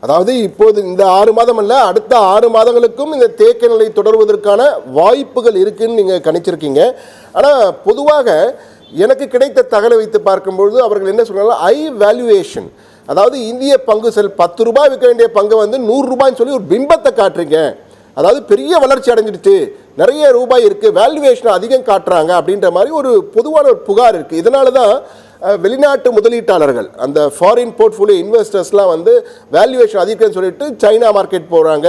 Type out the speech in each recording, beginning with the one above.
அதாவது இப்போது இந்த 6 மாதம் அல்ல, அடுத்த 6 மாதங்களுக்கும் இந்த தேக்க நிலை தொடர்வதற்கான வாய்ப்புகள் இருக்குன்னு நீங்கள் கணிச்சிருக்கீங்க. ஆனால் பொதுவாக எனக்கு கிடைத்த தகவலை வைத்து பார்க்கும்பொழுது அவர்கள் என்ன சொல்கிறாங்க, ஐ வேல்யூவேஷன், அதாவது இந்திய பங்கு செல் 10 ரூபாய் விற்க வேண்டிய பங்கை வந்து 100 ரூபாய்ன்னு சொல்லி ஒரு பிம்பத்தை காட்டுறீங்க. அதாவது பெரிய வளர்ச்சி அடைஞ்சிடுச்சு, நிறைய ரூபாய் இருக்குது, வேல்யூவேஷனை அதிகம் காட்டுறாங்க அப்படின்ற மாதிரி ஒரு பொதுவான ஒரு புகார் இருக்குது. இதனால தான் வெளிநாட்டு முதலீட்டாளர்கள், அந்த ஃபாரின் போர்ட்ஃபோலியோ இன்வெஸ்டர்ஸ்லாம் வந்து வேல்யூவேஷன் அதிகம்னு சொல்லிட்டு சைனா மார்க்கெட் போகிறாங்க,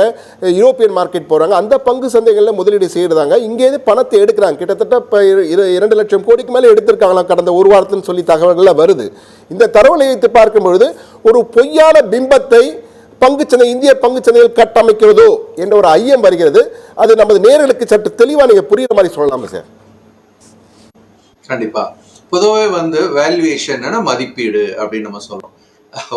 யூரோப்பியன் மார்க்கெட் போகிறாங்க, அந்த பங்கு சந்தைகளில் முதலீடு செய்கிறாங்க. இங்கேருந்து பணத்தை எடுக்கிறாங்க. கிட்டத்தட்ட இப்போ 2 லட்சம் கோடிக்கு மேலே எடுத்திருக்காங்களாம் கடந்த ஒரு வாரத்துன்னு சொல்லி தகவல்கள் வருது. இந்த தரவுகளை வைத்து பார்க்கும்பொழுது ஒரு பொய்யான பிம்பத்தை பங்குச்சந்தை, இந்திய பங்குச்சந்தையில் கட்டமைக்கிறதோ என்ற ஒரு ஐயம் வருகிறது. அது நமது நேயர்களுக்கு சற்று தெளிவாக நீங்கள் புரியுற மாதிரி சொல்லலாமா சார்? கண்டிப்பா. பொதுவாகவே வந்து வேல்யூவேஷன் மதிப்பீடு அப்படின்னு நம்ம சொல்றோம்.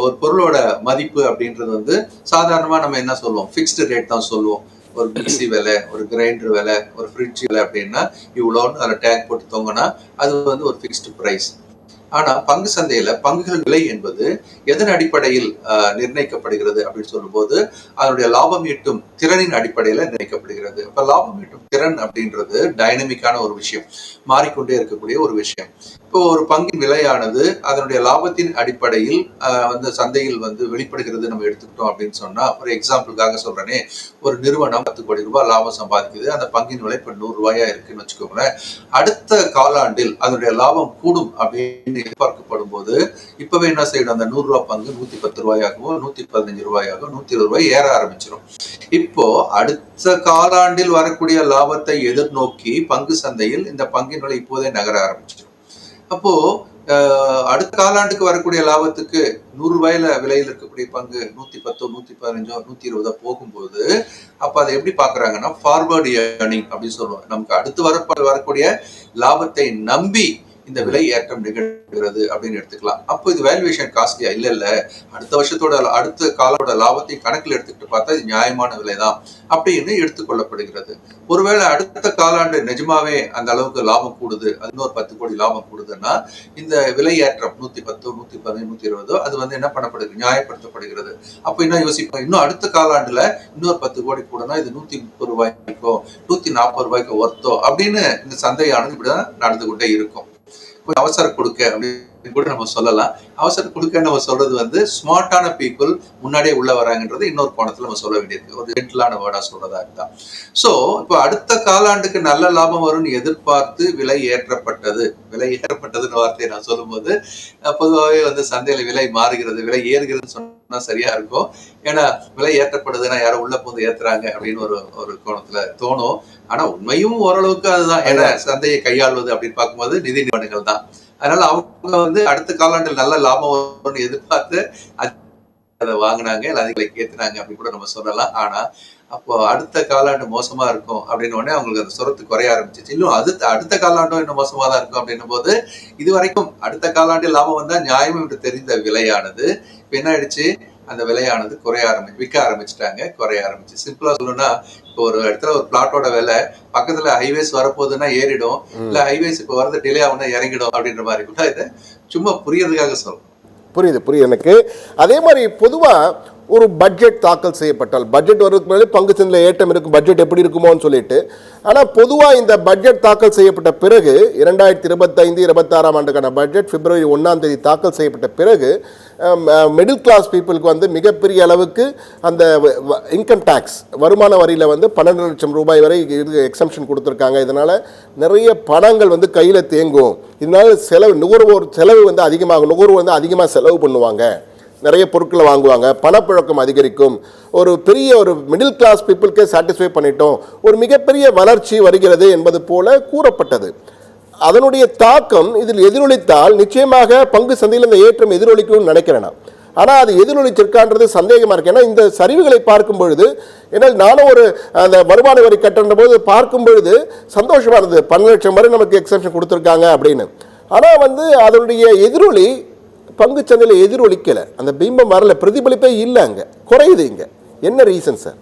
ஒரு பொருளோட மதிப்பு அப்படின்றது வந்து சாதாரணமா நம்ம என்ன சொல்லுவோம், ஃபிக்ஸ்டு ரேட் தான் சொல்லுவோம். ஒரு மிக்சி விலை, ஒரு கிரைண்டர் விலை, ஒரு ஃப்ரிட்ஜ் விலை அப்படின்னா இவ்வளோன்னு அதில் டேக் போட்டு தொங்கினா அது வந்து ஒரு ஃபிக்ஸ்டு ப்ரைஸ். ஆனா பங்கு சந்தையில பங்குகள் விலை என்பது எதன் அடிப்படையில் நிர்ணயிக்கப்படுகிறது அப்படின்னு சொல்லும்போது அதனுடைய லாபம் ஈட்டும் திறனின் அடிப்படையில நிர்ணயிக்கப்படுகிறது. இப்ப லாபம் ஈட்டும் திறன் அப்படின்றது டைனமிக்கான ஒரு விஷயம், மாறிக்கொண்டே இருக்கக்கூடிய ஒரு விஷயம். இப்போ ஒரு பங்கின் விலையானது அதனுடைய லாபத்தின் அடிப்படையில் வந்து சந்தையில் வந்து வெளிப்படுகிறது நம்ம எடுத்துக்கிட்டோம் அப்படின்னு சொன்னா, ஒரு எக்ஸாம்பிளுக்காக சொல்றேனே, ஒரு நிறுவனம் 10 கோடி ரூபாய் லாபம் சம்பாதிக்குது, அந்த பங்கின் விலை இப்ப 100 ரூபாயா இருக்குன்னு வச்சுக்கோங்களேன். அடுத்த காலாண்டில் அதனுடைய லாபம் கூடும் அப்படின்னு எதிர்பார்க்கப்படும் போது இப்பவே என்ன செய்யணும், அந்த 100 ரூபாய் பங்கு 110 ரூபாயாகவும் 115 ரூபாயாகவும் 120 ரூபாய் ஏற ஆரம்பிச்சிடும். இப்போ அடுத்த காலாண்டில் வரக்கூடிய லாபத்தை எதிர்நோக்கி பங்கு சந்தையில் இந்த பங்கின் விலை இப்போதே நகர ஆரம்பிச்சிடும். அப்போ அடுத்த காலாண்டுக்கு வரக்கூடிய லாபத்துக்கு 100 ரூபாயில விலையில் இருக்கக்கூடிய பங்கு 110, 115, 120 போகும்போது அப்ப அதை எப்படி பாக்குறாங்கன்னா ஃபார்வர்டு ஏர்னிங் அப்படின்னு சொல்லுவாங்க. நமக்கு அடுத்து வரக்கூடிய லாபத்தை நம்பி இந்த விலை ஏற்றம் நிகழ்கிறது அப்படின்னு எடுத்துக்கலாம். அப்போ இது வேல்யூவேஷன் காஸ்ட்லியா? இல்ல, அடுத்த வருஷத்தோட அடுத்த காலோட லாபத்தை கணக்கில் எடுத்துக்கிட்டு பார்த்தா இது நியாயமான விலை தான் அப்படின்னு எடுத்துக்கொள்ளப்படுகிறது. ஒருவேளை அடுத்த காலாண்டு நிஜமாவே அந்த அளவுக்கு லாபம் கூடுது, அது இன்னொரு 10 கோடி லாபம் கூடுதுன்னா இந்த விலை ஏற்றம் 110, 115, 120 அது வந்து என்ன பண்ணப்படுது, நியாயப்படுத்தப்படுகிறது. அப்ப என்ன யோசிப்போம், இன்னும் அடுத்த காலாண்டுல இன்னொரு 10 கோடி கூடனா இது 130 ரூபாய்க்கோ 140 ரூபாய்க்கோ ஒர்த்தோ அப்படின்னு இந்த சந்தையானது இப்படிதான் நடந்து கொண்டே இருக்கும். அவசர கொடுக்க அப்படின்னு கூட நம்ம சொல்லலாம். அவசர கொடுக்க நம்ம சொல்றது வந்து ஸ்மார்ட்டான பீப்புள் முன்னாடியே உள்ள வராங்கன்றது இன்னொரு கோணத்துல நம்ம சொல்ல வேண்டியிருக்கு, ஒரு ஜென்டிலான வேர்டா சொல்றதா இருந்தா. சோ இப்போ அடுத்த காலாண்டுக்கு நல்ல லாபம் வரும்னு எதிர்பார்த்து விலை ஏற்றப்பட்டதுன்னு வார்த்தையை நான் சொல்லும் போது பொதுவாகவே வந்து சந்தையில விலை மாறுகிறது, விலை ஏறுகிறதுன்னு சொன்னா சரியா இருக்கும். ஏன்னா விலை ஏற்றப்படுதுன்னா யாரும் உள்ள போந்து ஏத்துறாங்க அப்படின்னு ஒரு கோணத்துல தோணும். ஆனா உண்மையும் ஓரளவுக்கு அதுதான். ஏன்னா சந்தையை கையாள்வது அப்படின்னு பார்க்கும்போது நிதி நிறுவனங்கள் தான். அதனால அவங்க வந்து அடுத்த காலாண்டில் நல்ல லாபம் வரும்னு எதிர்பார்த்து அதை வாங்கினாங்க, அதிகளை ஏத்துனாங்க அப்படின்னு கூட நம்ம சொல்லலாம். ஆனா அப்போ அடுத்த காலாண்டு மோசமா இருக்கும் அப்படின்னு உடனே அவங்களுக்கு அந்த சுரத்து குறைய ஆரம்பிச்சிச்சு. இன்னும் அடுத்த காலாண்டும் இன்னும் மோசமா தான் இருக்கும் அப்படின்னும் போது இது வரைக்கும் அடுத்த காலாண்டில் லாபம் வந்தா நியாயம் என்று தெரிந்த விலையானது இப்ப என்ன ஆயிடுச்சு, அந்த விலையானது விற்க ஆரம்பிச்சுட்டாங்க, குறைய ஆரம்பிச்சு. சிம்பிளா சொல்லணும்னா இப்போ ஒரு இடத்துல ஒரு பிளாட்டோட விலை பக்கத்துல ஹைவேஸ் வரப்போகுதுன்னா ஏறிடும், இல்ல ஹைவேஸ் இப்போ வரது டிலே ஆகுனா இறங்கிடும் அப்படின்ற மாதிரி கூட இதை சும்மா புரியறதுக்காக சொல்றோம். புரியுது எனக்கு. அதே மாதிரி பொதுவாக ஒரு பட்ஜெட் தாக்கல் செய்யப்பட்டால், பட்ஜெட் வர்றதுக்கு முன்னாடி பங்கு சந்தையில் ஏற்றம் இருக்கும், பட்ஜெட் எப்படி இருக்குமோன்னு சொல்லிட்டு, ஆனால் பொதுவாக இந்த பட்ஜெட் தாக்கல் செய்யப்பட்ட பிறகு 2025-26 ஆண்டுக்கான பட்ஜெட் பிப்ரவரி 1ஆம் தேதி தாக்கல் செய்யப்பட்ட பிறகு மிடில் கிளாஸ் பீப்புளுக்கு வந்து மிகப்பெரிய அளவுக்கு அந்த இன்கம் டேக்ஸ் வருமான வரியில் வந்து 12 லட்சம் ரூபாய் வரை எக்ஸம்ஷன் கொடுத்துருக்காங்க. இதனால் நிறைய பணங்கள் வந்து கையில் தேங்கும். இதனால் நுகர்வோர் செலவு வந்து அதிகமாகும், நுகர்வோர் வந்து அதிகமாக செலவு பண்ணுவாங்க, நிறைய பொருட்களை வாங்குவாங்க, பணப்புழக்கம் அதிகரிக்கும், ஒரு மிடில் கிளாஸ் பீப்புளுக்கே சாட்டிஸ்ஃபை பண்ணிட்டோம், ஒரு மிகப்பெரிய வளர்ச்சி வருகிறது என்பது போல கூறப்பட்டது. அதனுடைய தாக்கம் இதில் எதிரொலித்தால் நிச்சயமாக பங்கு சந்தையில் இந்த ஏற்றம் எதிரொலிக்கும்னு நினைக்கிறேன். ஆனால் அது எதிரொலிச்சிருக்கான்றது சந்தேகமாக இருக்கு. ஏன்னா இந்த சரிவுகளை பார்க்கும் பொழுது, ஏன்னால் நானும் அந்த வருமான வரி கட்டுற போது பார்க்கும் பொழுது சந்தோஷமாக இருந்தது, 12 லட்சம் வரை நமக்கு எக்ஸம்ஷன் கொடுத்துருக்காங்க அப்படின்னு. ஆனால் வந்து அதனுடைய எதிரொலி பங்கு சந்தையில் எதிரொலிக்கலை, அந்த பிம்பம் வரல, பிரதிபலிப்பே இல்லை, அங்கே குறையுது. இங்கே என்ன ரீசன் சார்?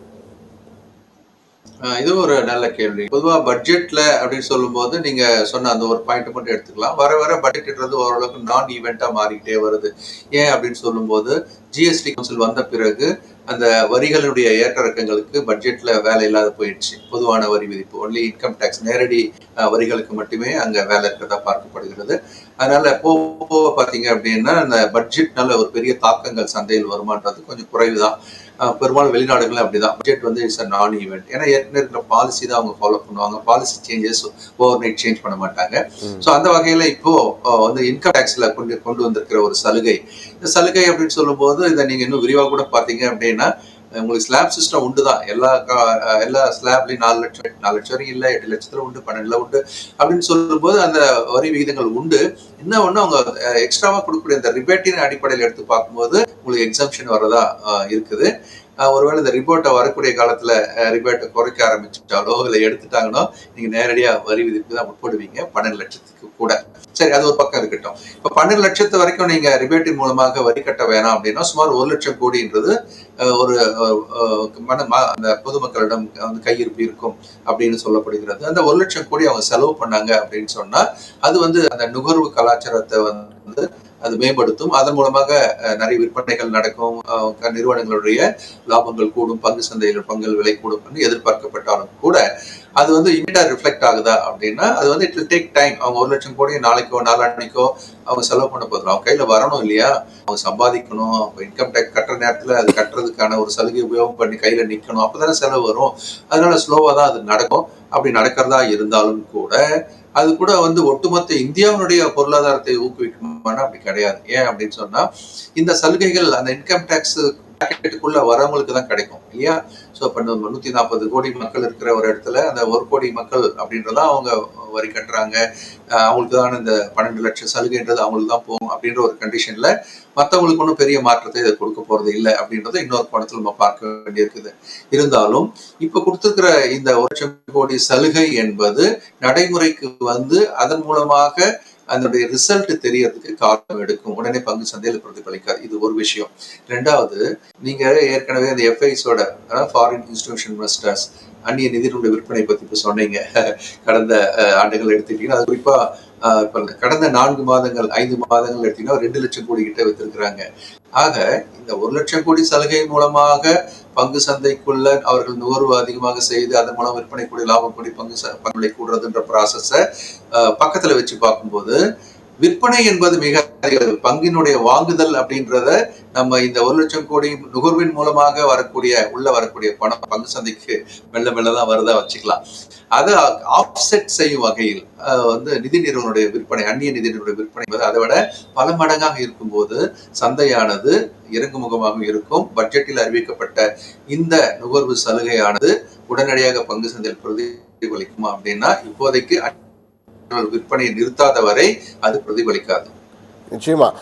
இது ஒரு நல்ல கேள்வி. பொதுவா பட்ஜெட்ல அப்படின்னு சொல்லும் போது நீங்க சொன்ன அந்த ஒரு பாயிண்ட் மட்டும் எடுத்துக்கலாம். வர பட்ஜெட்ன்றது ஓரளவுக்கு நான் ஈவெண்டா மாறிக்கிட்டே வருது. ஏன் அப்படின்னு சொல்லும் போது ஜிஎஸ்டி கவுன்சில் வந்த பிறகு அந்த வரிகளுடைய ஏற்ற இறக்கங்களுக்கு பட்ஜெட்ல வேலை இல்லாத போயிடுச்சு. பொதுவான வரி விதிப்பு ஒன்லி இன்கம் டேக்ஸ் நேரடி வரிகளுக்கு மட்டுமே அங்க வேலை இருக்கிறதா பார்க்கப்படுகிறது. அதனால போக போக பாத்தீங்க அப்படின்னா அந்த பட்ஜெட்னால ஒரு பெரிய தாக்கங்கள் சந்தையில் வருமானது கொஞ்சம் குறைவுதான். பெரும்பாலும் வெளிநாடுகள் அப்படிதான். பட்ஜெட் வந்து இட்ஸ் அ நான் ஈவெண்ட். ஏன்னா ஏற்கனவே இருக்கிற பாலிசி தான் அவங்க ஃபாலோ பண்ணுவாங்க. Policy changes over night change பண்ண மாட்டாங்க. ஸோ அந்த வகையில இப்போ வந்து இன்கம் டேக்ஸ்ல கொண்டு வந்திருக்கிற ஒரு சலுகை, இந்த சலுகை அப்படின்னு சொல்லும்போது இதை நீங்க இன்னும் விரிவாக கூட பாத்தீங்க அப்படின்னா உங்களுக்கு ஸ்லாப் சிஸ்டம் உண்டு தான். எல்லா ஸ்லாப்லயும் 4 லட்சம் வரைக்கும் இல்லை, 8 லட்சத்துல உண்டு, 12ல உண்டு அப்படின்னு சொல்லும்போது அந்த வரி விகிதங்கள் உண்டு. என்ன ஒண்ணு அவங்க எக்ஸ்ட்ராவா கொடுக்கக்கூடிய அந்த ரிபேட்டின் அடிப்படையில் எடுத்து பார்க்கும்போது உங்களுக்கு எக்ஸம்ஷன் வரதா இருக்குது. ஒருவேளை இந்த ரிபோர்ட்டை வரக்கூடிய காலத்துல ரிபேட்டை குறைக்க ஆரம்பிச்சுட்டாலோ இல்லை எடுத்துட்டாங்களோ நீங்க நேரடியா வரி விதிப்பு தான் உட்படுவீங்க 12 லட்சத்துக்கு கூட. சரி, அது ஒரு பக்கம் இருக்கட்டும். இப்ப 12 லட்சத்து வரைக்கும் நீங்க ரிபேட்டின் மூலமாக வரி கட்ட வேணாம் அப்படின்னா சுமார் 1 லட்சம் கோடின்றது ஒரு அந்த பொதுமக்களிடம் வந்து கையிருப்பு இருக்கும் அப்படின்னு சொல்லப்படுகிறது. அந்த 1 லட்சம் கோடி அவங்க செலவு பண்ணாங்க அப்படின்னு சொன்னா அது வந்து அந்த நுகர்வு கலாச்சாரத்தை வந்து அது மேம்படுத்தும். அதன் மூலமாக நிறைய விற்பனைகள் நடக்கும், நிறுவனங்களுடைய லாபங்கள் கூடும், பங்கு சந்தையில் பங்குகள் விலை கூடும் எதிர்பார்க்கப்பட்டாலும் கூட அது வந்து இமீடியா ரிஃப்ளெக்ட் ஆகுதா அப்படின்னா அது வந்து இட் வில் டேக் டைம். அவங்க 1 லட்சம் கோடி நாளைக்கோ நாளான்னைக்கோ அவங்க செலவு பண்ண போதும், அவங்க கையில வரணும் இல்லையா, அவங்க சம்பாதிக்கணும். இன்கம் டேக்ஸ் கட்டுற நேரத்துல அது கட்டுறதுக்கான ஒரு சலுகை உபயோகம் பண்ணி கையில நிக்கணும், அப்பதானே செலவு வரும். அதனால ஸ்லோவா தான் அது நடக்கும். அப்படி நடக்கிறதா இருந்தாலும் கூட அது கூட வந்து ஒட்டுமொத்த இந்தியாவுடைய பொருளாதாரத்தை ஊக்குவிக்குமானா அப்படி கிடையாது. ஏன் அப்படின்னு சொன்னா இந்த சலுகைகள் அந்த இன்கம் டேக்ஸ் பாக்கெட்டுக்குள்ள வரவங்களுக்கு தான் கிடைக்கும் இல்லையா. ஸோ இப்போ 140 கோடி மக்கள் இருக்கிற ஒரு இடத்துல அந்த 1 கோடி மக்கள் அப்படின்றதான் அவங்க வரி கட்டுறாங்க. அவங்களுக்கு தான் இந்த 12 லட்சம் சலுகைன்றது அவங்களுக்கு தான் போகும் அப்படின்ற ஒரு கண்டிஷன்ல மற்றவங்களுக்கு ஒன்றும் பெரிய மாற்றத்தை இதை கொடுக்க போறது இல்லை அப்படின்றத இன்னொரு கோணத்தில் நம்ம பார்க்க வேண்டியிருக்குது. இருந்தாலும் இப்ப கொடுத்திருக்கிற இந்த 1 லட்சம் கோடி சலுகை என்பது நடைமுறைக்கு வந்து அதன் மூலமாக அதனுடைய ரிசல்ட் தெரியறதுக்கு காலம் எடுக்கும். உடனே பங்கு சந்தையில் பிரதிபலிக்காது. இது ஒரு விஷயம். ரெண்டாவது, நீங்க ஏற்கனவே அந்த எஃப்ஐஸோட ஃபாரின் இன்ஸ்டிடியூஷன் இன்வெஸ்டர்ஸ் அந்நிய நிதியினுடைய விற்பனை பத்தி இப்ப சொன்னீங்க. கடந்த ஆண்டுகள் எடுத்துக்கிட்டீங்கன்னா அது குறிப்பா இப்ப கடந்த 4 மாதங்கள் 5 மாதங்கள் எடுத்தீங்கன்னா 2 லட்சம் கோடி கிட்ட வைத்திருக்கிறாங்க. ஆக இந்த 1 லட்சம் கோடி சலுகை மூலமாக பங்கு சந்தைக்குள்ள அவர்கள் நுகர்வு அதிகமாக செய்து அதன் மூலம் விற்பனை கூடிய லாபம் கூடி பங்குகளை கூடுறதுன்ற ப்ராசஸ பக்கத்துல வச்சு பார்க்கும்போது விற்பனை என்பது மிக பங்கினுடைய வாங்குதல் அப்படின்றத நம்ம இந்த 1 லட்சம் கோடி நுகர்வின் மூலமாக உள்ள வரக்கூடிய பணம் பங்கு சந்தைக்கு மெல்ல மெல்லதான் வருதா வச்சுக்கலாம். அதை ஆஃப்செட் செய்யும் வகையில் வந்து நிதி நிறுவனுடைய விற்பனை, அந்நிய நிதி நிறுவனுடைய விற்பனை என்பது அதை விட பல மடங்காக இருக்கும்போது சந்தையானது இறங்குமுகமாக இருக்கும். பட்ஜெட்டில் அறிவிக்கப்பட்ட இந்த நுகர்வு சலுகையானது உடனடியாக பங்கு சந்தையில் பிரதிபலிக்குமா அப்படின்னா இப்போதைக்கு விற்பனையை நிறுத்தாத வரை அது பிரதிபலிக்காது. நிச்சயமா.